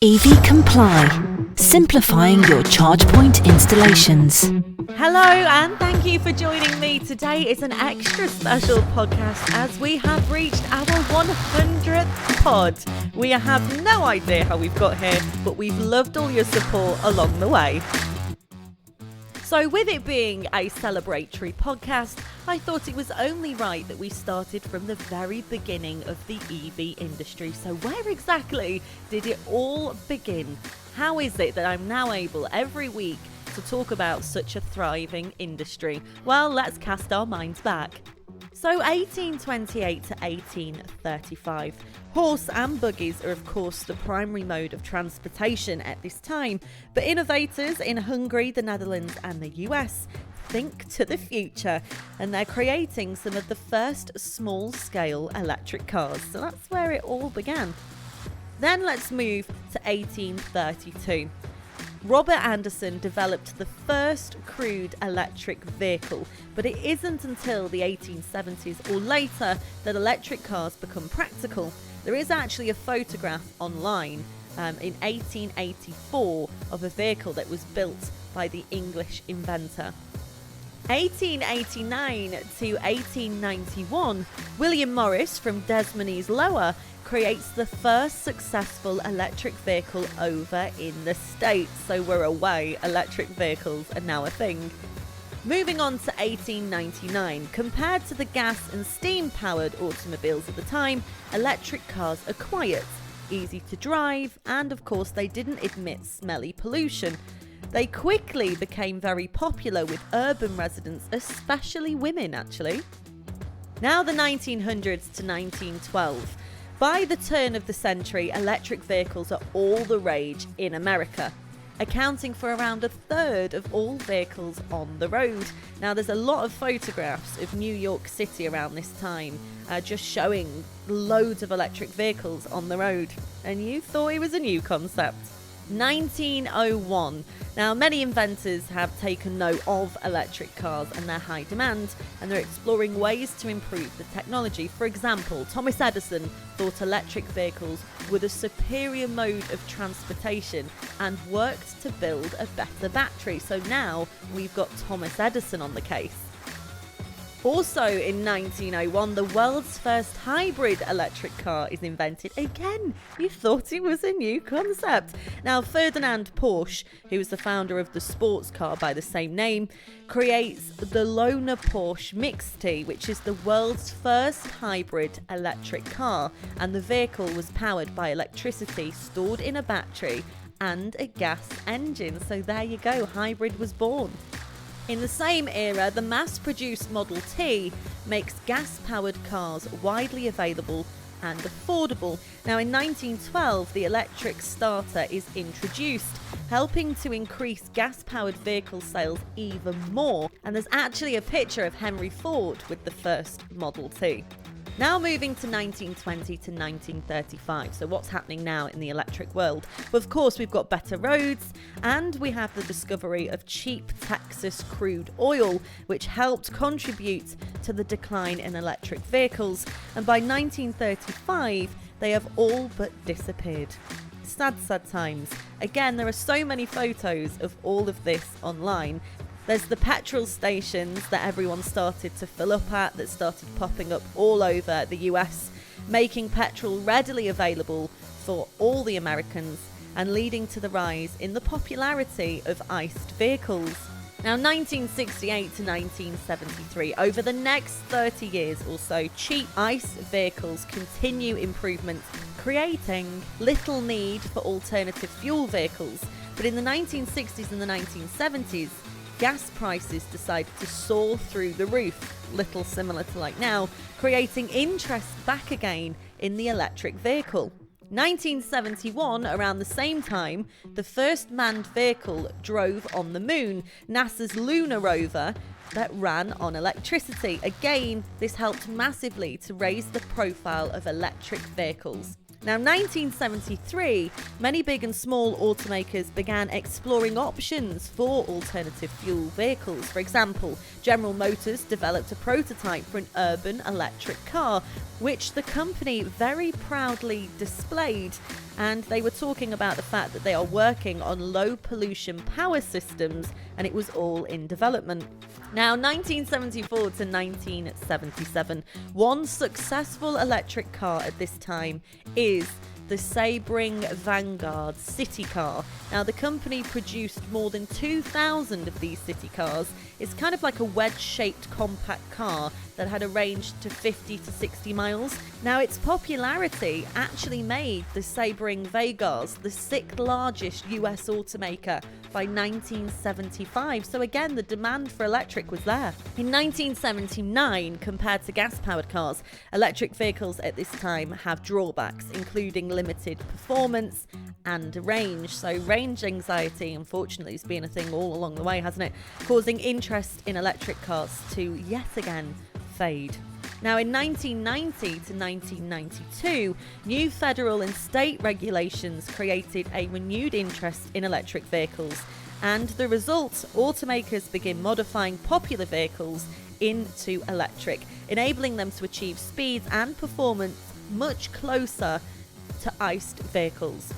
EV Comply, simplifying your charge point installations. Hello and thank you for joining me. Today is an extra special podcast as we have reached our 100th pod. We have no idea how we've got here, but we've loved all your support along the way. So with it being a celebratory podcast, I thought it was only right that we started from the very beginning of the EV industry. So where exactly did it all begin? How is it that I'm now able every week to talk about such a thriving industry? Well, let's cast our minds back. So 1828 to 1835. Horse and buggies are of course the primary mode of transportation at this time, but innovators in Hungary, the Netherlands and the US think to the future, and they're creating some of the first small-scale electric cars. So that's where it all began. Then let's move to 1832. Robert Anderson developed the first crude electric vehicle, but it isn't until the 1870s or later that electric cars become practical. There is actually a photograph online in 1884 of a vehicle that was built by the English inventor. 1889 to 1891, William Morris from Desmonds Lower creates the first successful electric vehicle over in the States. So we're away, electric vehicles are now a thing. Moving on to 1899, compared to the gas and steam powered automobiles at the time, electric cars are quiet, easy to drive, and of course they didn't emit smelly pollution. They quickly became very popular with urban residents, especially women actually. Now the 1900s to 1912. By the turn of the century, electric vehicles are all the rage in America, accounting for around a third of all vehicles on the road. Now there's a lot of photographs of New York City around this time, just showing loads of electric vehicles on the road. And you thought it was a new concept. 1901. Now, many inventors have taken note of electric cars and their high demand, and they're exploring ways to improve the technology. For example, Thomas Edison thought electric vehicles were the superior mode of transportation and worked to build a better battery. So now we've got Thomas Edison on the case. Also in 1901, the world's first hybrid electric car is invented. Again, you thought it was a new concept. Now, Ferdinand Porsche, who was the founder of the sports car by the same name, creates the Lohner Porsche Mix-T, which is the world's first hybrid electric car. And the vehicle was powered by electricity stored in a battery and a gas engine. So there you go, hybrid was born. In the same era, the mass-produced Model T makes gas-powered cars widely available and affordable. Now in 1912, the electric starter is introduced, helping to increase gas-powered vehicle sales even more. And there's actually a picture of Henry Ford with the first Model T. Now moving to 1920 to 1935. So what's happening now in the electric world? Well, of course, we've got better roads and we have the discovery of cheap Texas crude oil, which helped contribute to the decline in electric vehicles. And by 1935, they have all but disappeared. Sad times. Again, there are so many photos of all of this online. There's the petrol stations that everyone started to fill up at, that started popping up all over the US, making petrol readily available for all the Americans and leading to the rise in the popularity of iced vehicles. Now, 1968 to 1973, over the next 30 years or so, cheap ICE vehicles continue improvements, creating little need for alternative fuel vehicles. But in the 1960s and the 1970s, gas prices decided to soar through the roof, little similar to like now, creating interest back again in the electric vehicle. 1971, around the same time, the first manned vehicle drove on the moon, NASA's lunar rover that ran on electricity. Again, this helped massively to raise the profile of electric vehicles. Now, 1973, many big and small automakers began exploring options for alternative fuel vehicles. For example, General Motors developed a prototype for an urban electric car, which the company very proudly displayed and they were talking about the fact that they are working on low pollution power systems, and it was all in development. Now, 1974 to 1977, one successful electric car at this time is the Sebring Vanguard city car. Now, the company produced more than 2,000 of these city cars. It's kind of like a wedge-shaped compact car that had a range to 50 to 60 miles. Now, its popularity actually made the Sebring Vegas the 6th largest US automaker by 1975. So again, the demand for electric was there. In 1979, compared to gas-powered cars, electric vehicles at this time have drawbacks, including limited performance and range. So range anxiety, unfortunately, has been a thing all along the way, hasn't it? Causing interest in electric cars to yet again fade. Now, in 1990 to 1992, new federal and state regulations created a renewed interest in electric vehicles. And the result, automakers begin modifying popular vehicles into electric, enabling them to achieve speeds and performance much closer to iced vehicles.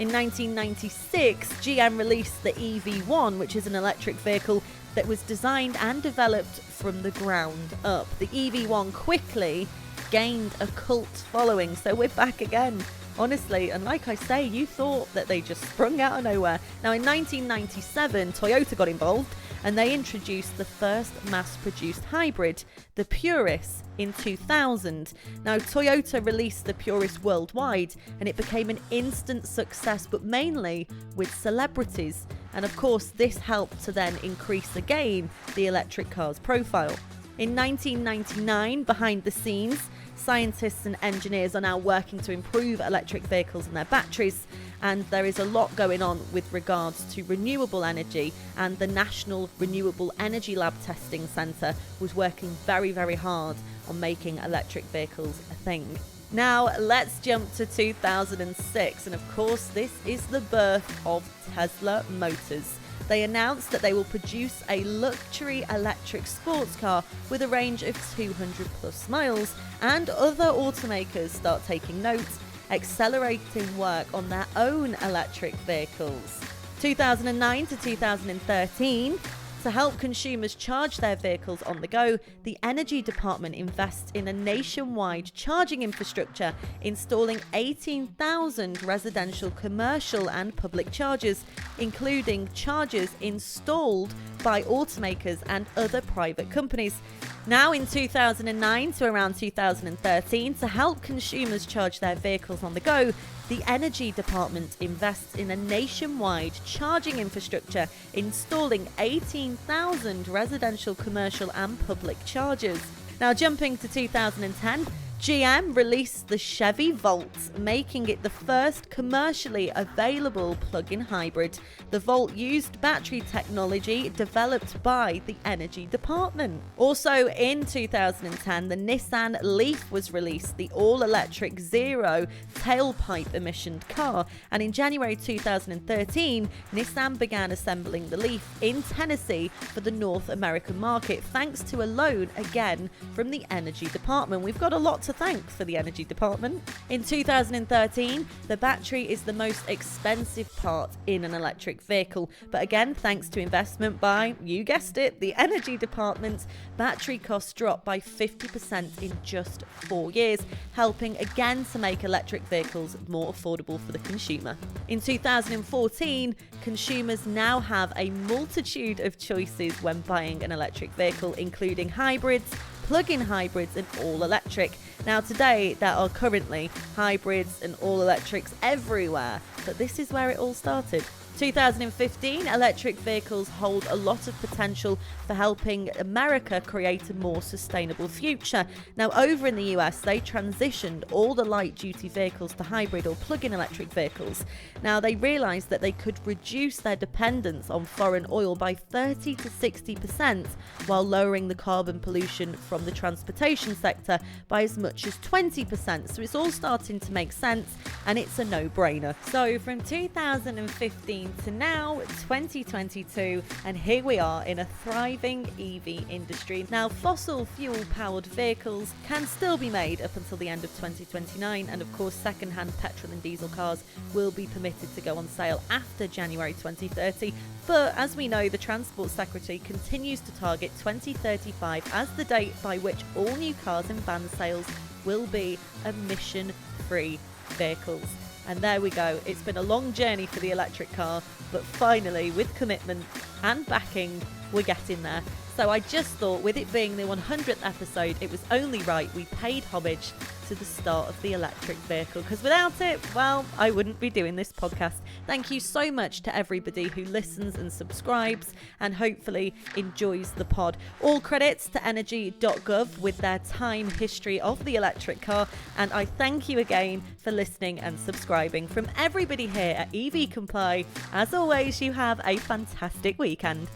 In 1996, GM released the EV1, which is an electric vehicle that was designed and developed from the ground up. The EV1 quickly gained a cult following, so we're back again. Honestly, and like I say, you thought that they just sprung out of nowhere. Now, in 1997, Toyota got involved and they introduced the first mass-produced hybrid, the Purus, in 2000. Now, Toyota released the Purus worldwide and it became an instant success, but mainly with celebrities. And of course, this helped to then increase again the electric car's profile. In 1999, behind the scenes, scientists and engineers are now working to improve electric vehicles and their batteries, and there is a lot going on with regards to renewable energy, and the National Renewable Energy Lab Testing Centre was working very, very hard on making electric vehicles a thing. Now, let's jump to 2006, and of course, this is the birth of Tesla Motors. They announced that they will produce a luxury electric sports car with a range of 200 plus miles, and other automakers start taking note, accelerating work on their own electric vehicles. 2009 to 2013, to help consumers charge their vehicles on the go, the Energy Department invests in a nationwide charging infrastructure, installing 18,000 residential, commercial and public chargers, including chargers installed by automakers and other private companies. Now, in 2009 to around 2013, to help consumers charge their vehicles on the go, the Energy Department invests in a nationwide charging infrastructure, installing 18,000 residential, commercial and public chargers. Now, jumping to 2010, GM released the Chevy Volt, making it the first commercially available plug-in hybrid. The Volt used battery technology developed by the Energy Department. Also in 2010, the Nissan Leaf was released, the all-electric zero tailpipe emission car. And in January 2013, Nissan began assembling the Leaf in Tennessee for the North American market, thanks to a loan again from the Energy Department. We've got a lot to thank for the Energy Department. In 2013, the battery is the most expensive part in an electric vehicle, but again, thanks to investment by, you guessed it, the Energy Department, battery costs dropped by 50% in just 4 years, helping again to make electric vehicles more affordable for the consumer. In 2014, consumers now have a multitude of choices when buying an electric vehicle, including hybrids, plug-in hybrids and all-electric. Now, today there are currently hybrids and all-electrics everywhere, but this is where it all started. 2015, electric vehicles hold a lot of potential for helping America create a more sustainable future. Now, over in the US, they transitioned all the light-duty vehicles to hybrid or plug-in electric vehicles. Now, they realized that they could reduce their dependence on foreign oil by 30 to 60% while lowering the carbon pollution from the transportation sector by as much as 20%. So it's all starting to make sense, and it's a no-brainer. So from 2015 2019 to now 2022, and here we are in a thriving EV industry. Now, fossil fuel powered vehicles can still be made up until the end of 2029, and of course second-hand petrol and diesel cars will be permitted to go on sale after January 2030. But as we know, the Transport Secretary continues to target 2035 as the date by which all new cars and van sales will be emission-free vehicles. And there we go. It's been a long journey for the electric car, but finally, with commitment and backing, we're getting there. So I just thought, with it being the 100th episode, it was only right we paid homage to the start of the electric vehicle, because without it, well, I wouldn't be doing this podcast. Thank you so much to everybody who listens and subscribes and hopefully enjoys the pod. All credits to energy.gov with their time history of the electric car, and I thank you again for listening and subscribing. From everybody here at EV Comply, as always, you have a fantastic weekend.